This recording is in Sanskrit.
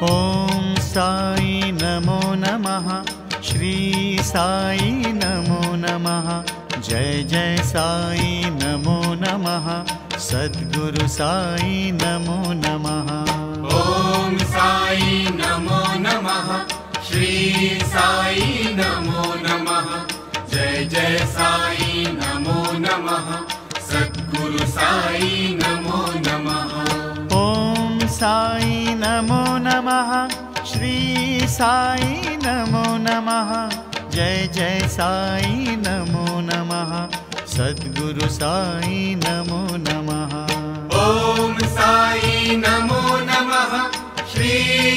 ॐ साई नमो नमः। श्री साई नमो नमः। जय जय साई नमो नमः। सद्गुरु साई नमो नमः। ॐ साई नमो नमः। श्री साई नमो नमः। जय जय साई नमो नमः। सद्गुरु साई नमो नमः। ॐ साई नमो नमः। श्री साई नमो नमः। जय जय साई नमो नमः। सद्गुरु साई नमो नमः। ॐ साई नमो नमः। श्री